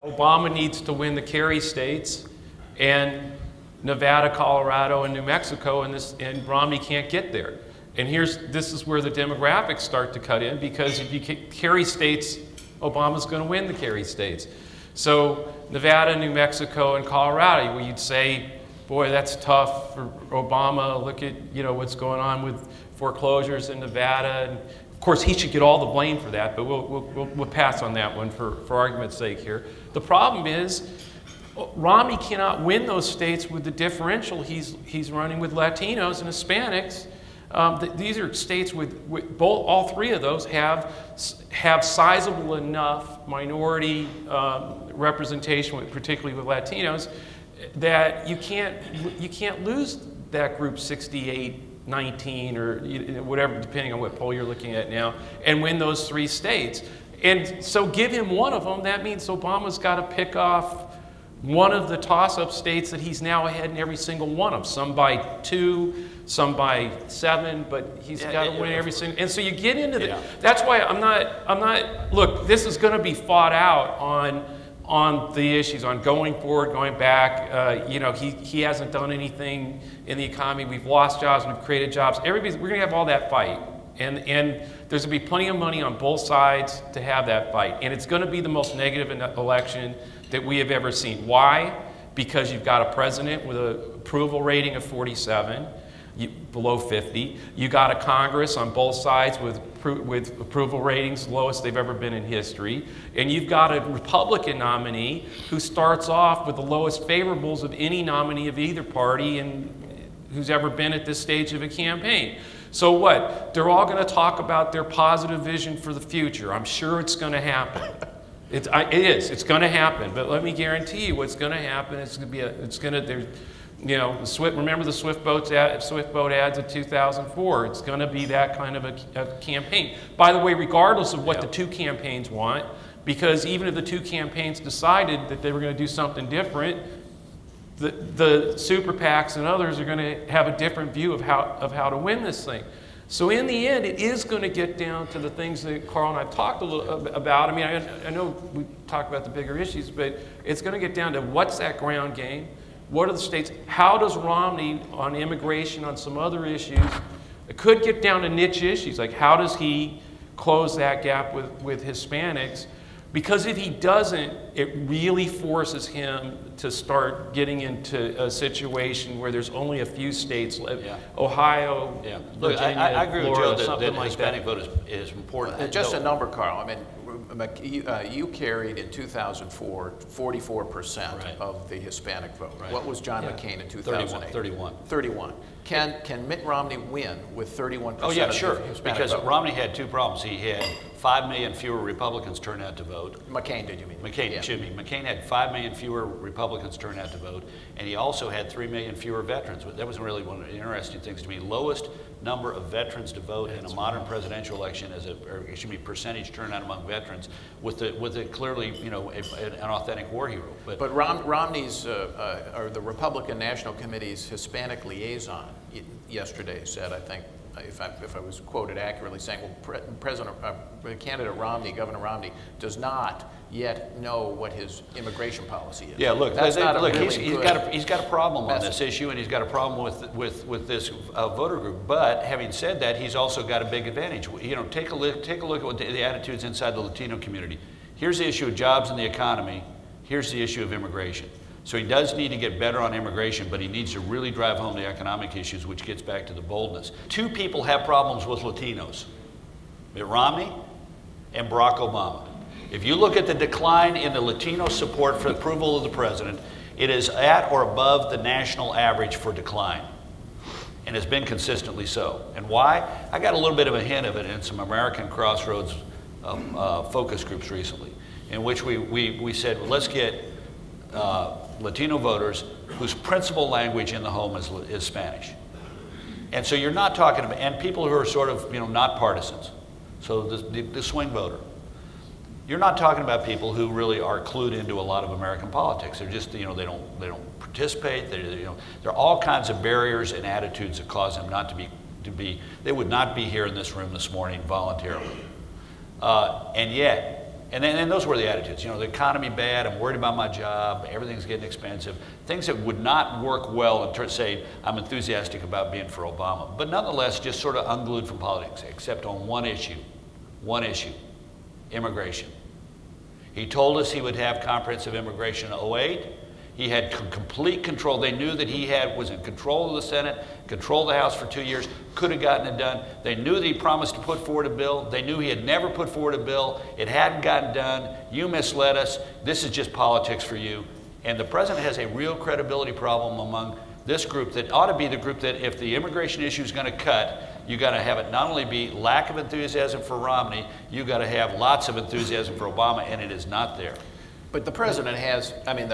Obama needs to win the carry states, and Nevada, Colorado, and New Mexico, and Romney can't get there. And this is where the demographics start to cut in, because if you carry states, Obama's going to win the carry states. So Nevada, New Mexico, and Colorado, where you'd say, boy, that's tough for Obama. Look at what's going on with foreclosures in Nevada. And of course, he should get all the blame for that, but we'll pass on that one for argument's sake here. The problem is, Romney cannot win those states with the differential he's running with Latinos and Hispanics. These are states with all three of those have sizable enough minority representation, particularly with Latinos, that you can't lose that group 68-19 or whatever, depending on what poll you're looking at now, and win those three states. And so give him one of them. That means Obama's got to pick off one of the toss-up states that he's now ahead in every single one of, some by 2, some by 7, but he's got to win every single. And so you get into the. That's why I'm not. Look, this is going to be fought out on the issues, on going forward, going back. He hasn't done anything in the economy. We've lost jobs. We've created jobs. We're going to have all that fight, and there's going to be plenty of money on both sides to have that fight. And it's going to be the most negative election that we have ever seen. Why? Because you've got a president with an approval rating of 47, below 50. You got a Congress on both sides with approval ratings lowest they've ever been in history. And you've got a Republican nominee who starts off with the lowest favorables of any nominee of either party and who's ever been at this stage of a campaign. So what? They're all going to talk about their positive vision for the future. I'm sure it's going to happen. It is. It's going to happen. But let me guarantee you, what's going to happen. It's going to be remember the Swift boat ads of 2004. It's going to be that kind of a campaign. By the way, regardless of what the two campaigns want, because even if the two campaigns decided that they were going to do something different, the super PACs and others are going to have a different view of how to win this thing. So in the end, it is going to get down to the things that Karl and I've talked a little about. I mean, I know we talked about the bigger issues, but it's going to get down to what's that ground game? What are the states? How does Romney, on immigration, on some other issues, it could get down to niche issues, like how does he close that gap with Hispanics? Because if he doesn't, it really forces him to start getting into a situation where there's only a few states left. Ohio, Look, Virginia, I agree Florida, with Joe that the like Hispanic vote is important. Just a number, Karl. I mean, you carried in 2004 44% of the Hispanic vote. Right. What was John McCain in 2008? 31. Can Mitt Romney win with 31% Oh yeah, of sure. the Hispanic Because vote? Romney had two problems. He had 5 million fewer Republicans turn out to vote. McCain, did you mean? McCain, excuse me. McCain had 5 million fewer Republicans turn out to vote, and he also had 3 million fewer veterans. That was really one of the interesting things to me. Lowest number of veterans to vote in a modern presidential election as percentage turnout among veterans, with a clearly, an authentic war hero. But Romney's, or the Republican National Committee's Hispanic liaison yesterday said, I think, if I was quoted accurately, saying, well, candidate Romney, Governor Romney, does not yet know what his immigration policy is. Yeah, look, he's got a problem on this issue, and he's got a problem with this voter group. But having said that, he's also got a big advantage. Take a look at what the attitudes inside the Latino community. Here's the issue of jobs and the economy. Here's the issue of immigration. So he does need to get better on immigration, but he needs to really drive home the economic issues, which gets back to the boldness. Two people have problems with Latinos: Mitt Romney and Barack Obama. If you look at the decline in the Latino support for approval of the president, it is at or above the national average for decline, and has been consistently so. And why? I got a little bit of a hint of it in some American Crossroads focus groups recently, in which we said, well, let's get Latino voters whose principal language in the home is Spanish. And so you're not talking about, and people who are sort of, not partisans. So the swing voter. You're not talking about people who really are clued into a lot of American politics. They're just, they don't participate. There are all kinds of barriers and attitudes that cause them not to be, they would not be here in this room this morning voluntarily. And yet, And those were the attitudes. You know, the economy bad, I'm worried about my job, everything's getting expensive. Things that would not work well in terms of saying, I'm enthusiastic about being for Obama. But nonetheless, just sort of unglued from politics, except on one issue, immigration. He told us he would have comprehensive immigration in 2008. He had complete control. They knew that he was in control of the Senate, control of the House for 2 years, could have gotten it done. They knew that he promised to put forward a bill. They knew he had never put forward a bill. It hadn't gotten done. You misled us. This is just politics for you. And the president has a real credibility problem among this group that ought to be the group that if the immigration issue is going to cut, you got to have it not only be lack of enthusiasm for Romney, you got to have lots of enthusiasm for Obama, and it is not there. But the president has, I mean,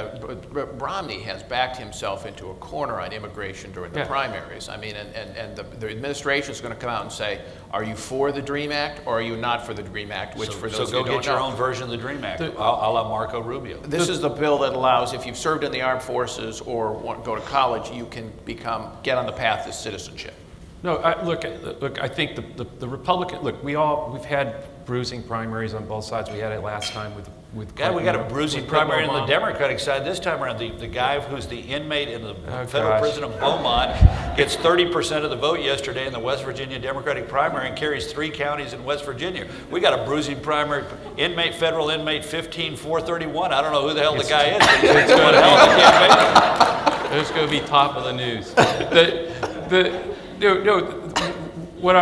Romney has backed himself into a corner on immigration during the primaries. I mean, and the administration is going to come out and say, are you for the DREAM Act or are you not for the DREAM Act? Which for those who don't know. So go get your own version of the DREAM Act, a la Marco Rubio. This is the bill that allows, if you've served in the armed forces or want to go to college, you can get on the path to citizenship. No, look, I think the Republican, look, we've had bruising primaries on both sides. We had it last time with God, we got a bruising primary on the Democratic side this time around. The guy who's the inmate in the federal prison of Beaumont gets 30% of the vote yesterday in the West Virginia Democratic primary and carries 3 counties in West Virginia. We got a bruising primary, federal inmate 15431. I don't know who the hell the guy is. It's one hell of a campaign. It's going to be top of the news. What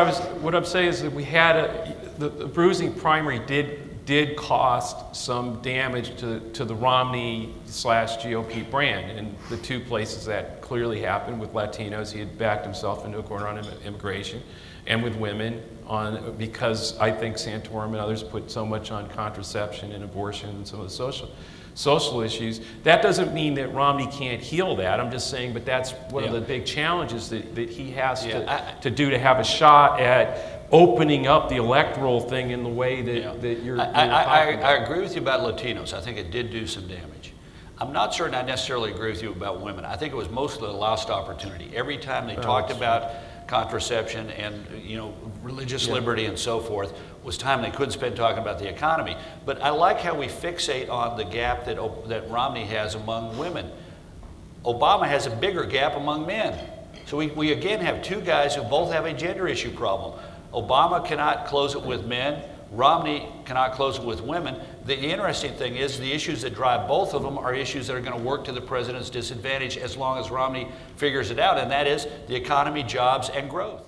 I'm saying is that we had the bruising primary did cost some damage to the Romney/GOP brand, and the 2 places that clearly happened with Latinos, he had backed himself into a corner on immigration, and with women because I think Santorum and others put so much on contraception and abortion and some of the social issues. That doesn't mean that Romney can't heal that. I'm just saying, but that's one of the big challenges that he has to do to have a shot at opening up the electoral thing in the way that you're talking about. I agree with you about Latinos. I think it did do some damage. I'm not certain I necessarily agree with you about women. I think it was mostly a lost opportunity. Every time they talked about contraception and religious liberty and so forth was time they couldn't spend talking about the economy. But I like how we fixate on the gap that Romney has among women. Obama has a bigger gap among men. So we again have 2 guys who both have a gender issue problem. Obama cannot close it with men. Romney cannot close it with women. The interesting thing is the issues that drive both of them are issues that are going to work to the president's disadvantage as long as Romney figures it out, and that is the economy, jobs, and growth.